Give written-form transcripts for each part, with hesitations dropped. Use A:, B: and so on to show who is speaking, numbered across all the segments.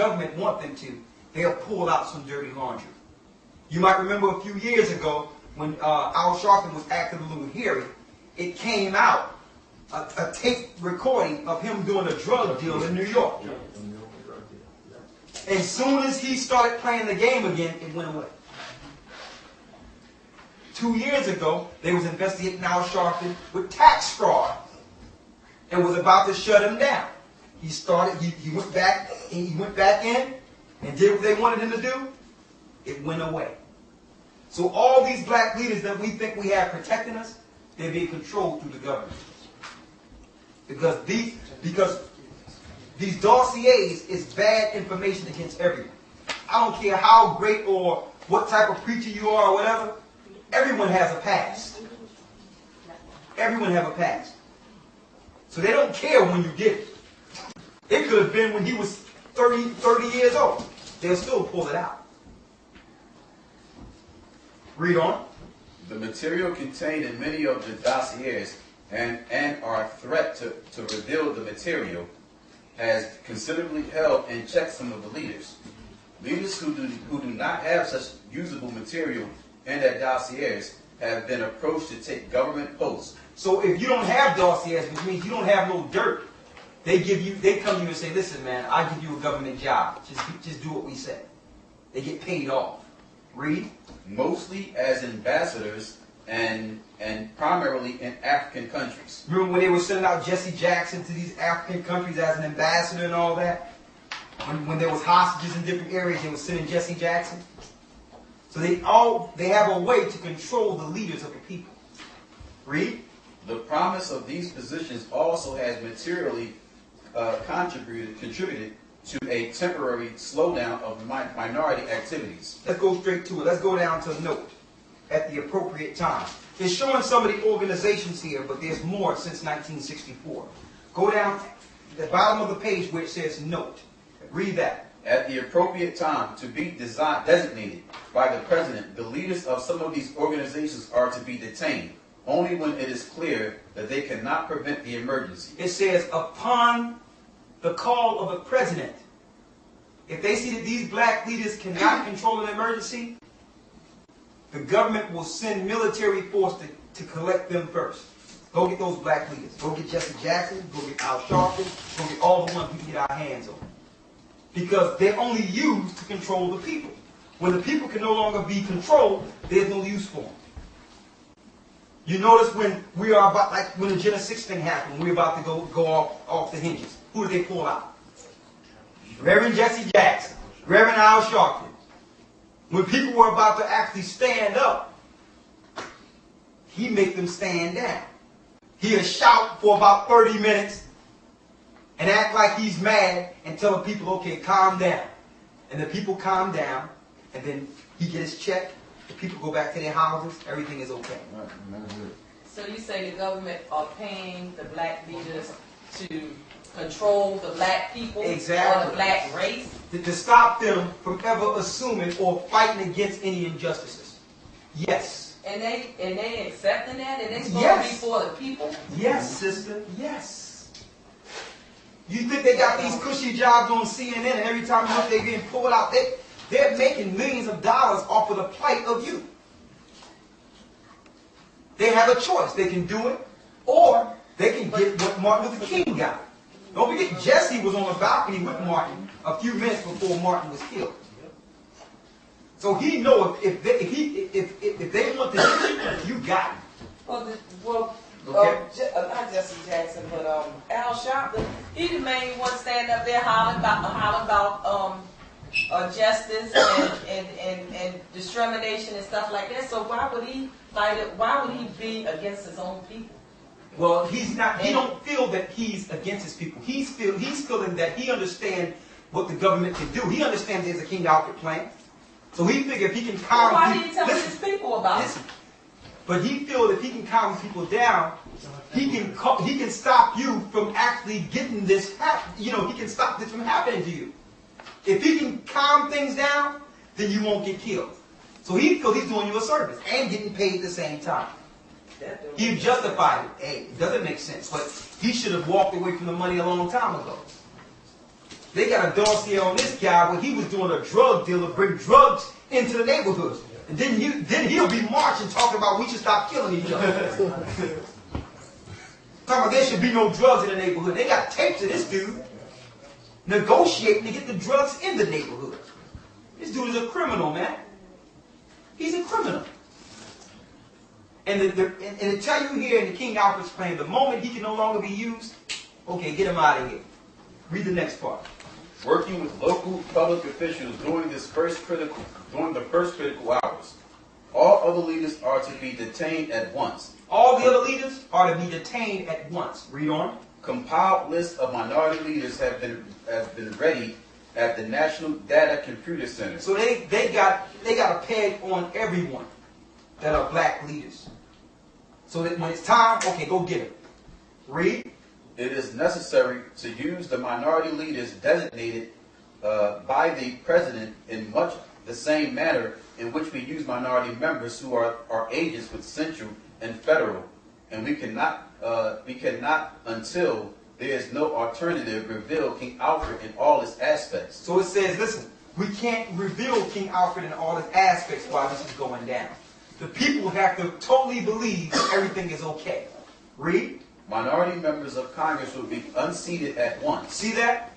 A: government want them to, they'll pull out some dirty laundry. You might remember a few years ago when Al Sharpton was acting a little hairy, it came out, a tape recording of him doing a drug deal in New York. As soon as he started playing the game again, it went away. 2 years ago, they was investigating Al Sharpton with tax fraud and was about to shut him down. He went back in and did what they wanted him to do. It went away. So all these black leaders that we think we have protecting us, they're being controlled through the government. Because these dossiers is bad information against everyone. I don't care how great or what type of preacher you are or whatever. Everyone has a past. Everyone has a past. So they don't care when you get it. It could have been when he was 30 years old. They'll still pull it out. Read on.
B: The material contained in many of the dossiers and are a threat to reveal the material has considerably held in check some of the leaders. Leaders who do not have such usable material in their dossiers have been approached to take government posts.
A: So if you don't have dossiers, which means you don't have no dirt, they come to you and say, listen, man, I give you a government job. Just do what we say. They get paid off. Read.
B: Mostly as ambassadors and primarily in African countries.
A: Remember when they were sending out Jesse Jackson to these African countries as an ambassador and all that? When there was hostages in different areas, they were sending Jesse Jackson. So they have a way to control the leaders of the people. Read.
B: The promise of these positions also has materially contributed to a temporary slowdown of minority activities.
A: Let's go straight to it. Let's go down to a note at the appropriate time. It's showing some of the organizations here, but there's more since 1964. Go down to the bottom of the page where it says note. Read that.
B: At the appropriate time to be designated by the president, the leaders of some of these organizations are to be detained only when it is clear that they cannot prevent the emergency.
A: It says, upon the call of the president, if they see that these black leaders cannot control an emergency, the government will send military force to collect them first. Go get those black leaders. Go get Jesse Jackson. Go get Al Sharpton. Go get all the ones we can get our hands on. Because they're only used to control the people. When the people can no longer be controlled, there's no use for them. You notice when we are about, like when the Genesis 6 thing happened, we're about to go off the hinges. Who did they pull out? Reverend Jesse Jackson, Reverend Al Sharpton. When people were about to actually stand up, he made them stand down. He'll shout for about 30 minutes and act like he's mad and tell the people, okay, calm down. And the people calm down, and then he gets his check, the people go back to their houses, everything is okay.
C: So you say the government are paying the black leaders to control the black people
A: exactly.
C: or the black race?
A: To stop them from ever assuming or fighting against any injustices. Yes.
C: And they accepting that? And they supposed
A: yes.
C: to be for the people?
A: Yes, sister. Yes. You think they got these cushy jobs on CNN and every time you look they're getting pulled out? They're making millions of dollars off of the plight of you. They have a choice. They can do it or they can get what Martin Luther King got. Don't forget, Jesse was on the balcony with Martin a few minutes before Martin was killed. So he knows if they want to hit you, you got it.
C: Not Jesse Jackson, but Al Sharpton. He the main one standing up there hollering about justice and discrimination and stuff like that. So why would he fight it? Why would he be against his own people?
A: Well, he's not. He don't feel that he's against his people. He's feeling that he understands what the government can do. He understands there's a King Alfred plan. So he figures if he can calm
C: why did he tell his people about it?
A: But he feels if he can calm people down, he can stop you from actually getting this. He can stop this from happening to you. If he can calm things down, then you won't get killed. So he feels he's doing you a service and getting paid at the same time. He justified it. Hey, it doesn't make sense, but he should have walked away from the money a long time ago. They got a dossier on this guy where he was doing a drug deal to bring drugs into the neighborhoods. And then he'll be marching talking about we should stop killing each other. Talking about there should be no drugs in the neighborhood. They got tapes of this dude negotiating to get the drugs in the neighborhood. This dude is a criminal, man. He's a criminal. And to tell you here in the King Alfred's plan, the moment he can no longer be used, okay, get him out of here. Read the next part.
B: Working with local public officials during the first critical hours. All other leaders are to be detained at once.
A: All the other leaders are to be detained at once. Read on.
B: Compiled lists of minority leaders have been ready at the National Data Computer Center.
A: So they got a peg on everyone that are black leaders. So that when it's time, okay, go get them. Read.
B: It is necessary to use the minority leaders designated by the president in much the same manner in which we use minority members who are agents with central and federal, and we cannot until there is no alternative reveal King Alfred in all its aspects.
A: So it says, listen, we can't reveal King Alfred in all his aspects while this is going down. The people have to totally believe that everything is okay. Read.
B: Minority members of Congress will be unseated at once.
A: See that?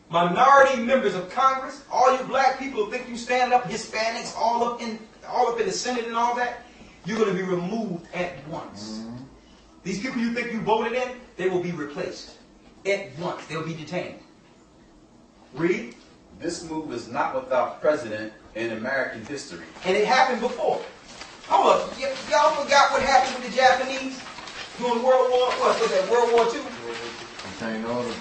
A: Minority members of Congress, all you black people who think you stand up, Hispanics, all up in the Senate and all that, you're going to be removed at once. These people you think you voted in, they will be replaced at once. They'll be detained. Read.
B: This move is not without precedent in American history.
A: And it happened before. Hold up, y'all forgot what happened with the Japanese during World War, what was that, World War II?
D: Contain all the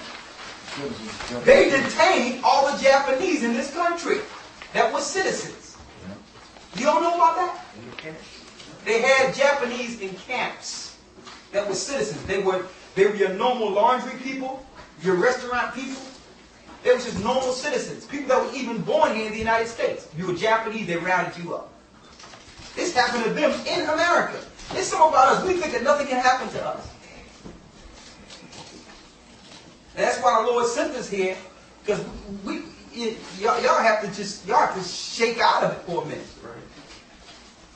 D: citizens.
A: They detained all the Japanese in this country that were citizens. You don't know about that? They had Japanese in camps that were citizens. They were your normal laundry people, your restaurant people. They were just normal citizens, people that were even born here in the United States. If you were Japanese, they rounded you up. This happened to them in America. It's something about us. We think that nothing can happen to us. And that's why the Lord sent us here, because y'all have to shake out of it for a minute.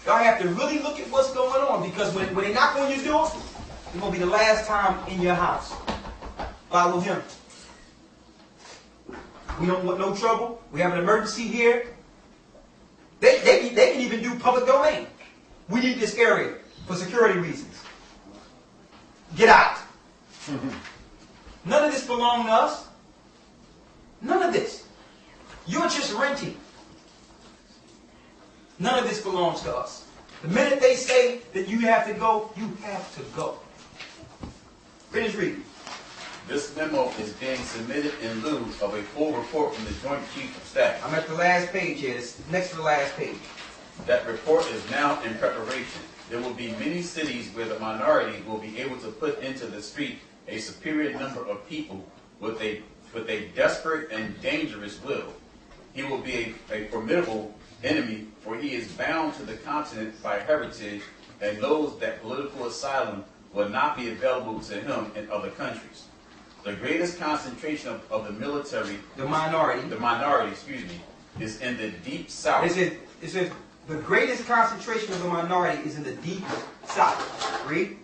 A: Y'all have to really look at what's going on, because when they knock on your door, it's going to be the last time in your house. Follow him. We don't want no trouble. We have an emergency here. They can even do public domain. We need this area for security reasons. Get out. None of this belongs to us. None of this. You're just renting. None of this belongs to us. The minute they say that you have to go, you have to go. Finish reading.
B: This memo is being submitted in lieu of a full report from the Joint Chief of Staff.
A: I'm at the last page here. It's next to the last page.
B: That report is now in preparation. There will be many cities where the minority will be able to put into the street a superior number of people with a desperate and dangerous will. He will be a formidable enemy, for he is bound to the continent by heritage and knows that political asylum will not be available to him in other countries. The greatest concentration of the military, the minority, is in the deep south.
A: It says the greatest concentration of the minority is in the deep south. Read.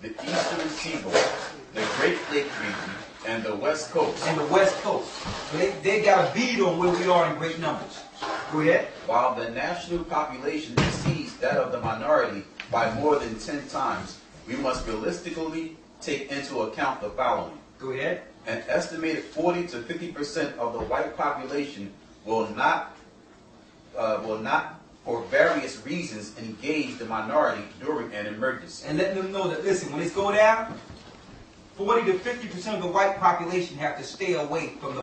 B: The eastern seaboard, the Great Lake region, and the West Coast.
A: And the West Coast. So they got a bead on where we are in great numbers. Go ahead.
B: While the national population exceeds that of the minority by more than 10 times, we must realistically take into account the following.
A: Go ahead.
B: An estimated 40 to 50% of the white population will not, for various reasons, engage the minority during an emergency.
A: And let them know that, listen, when it's going down, 40 to 50% of the white population have to stay away from the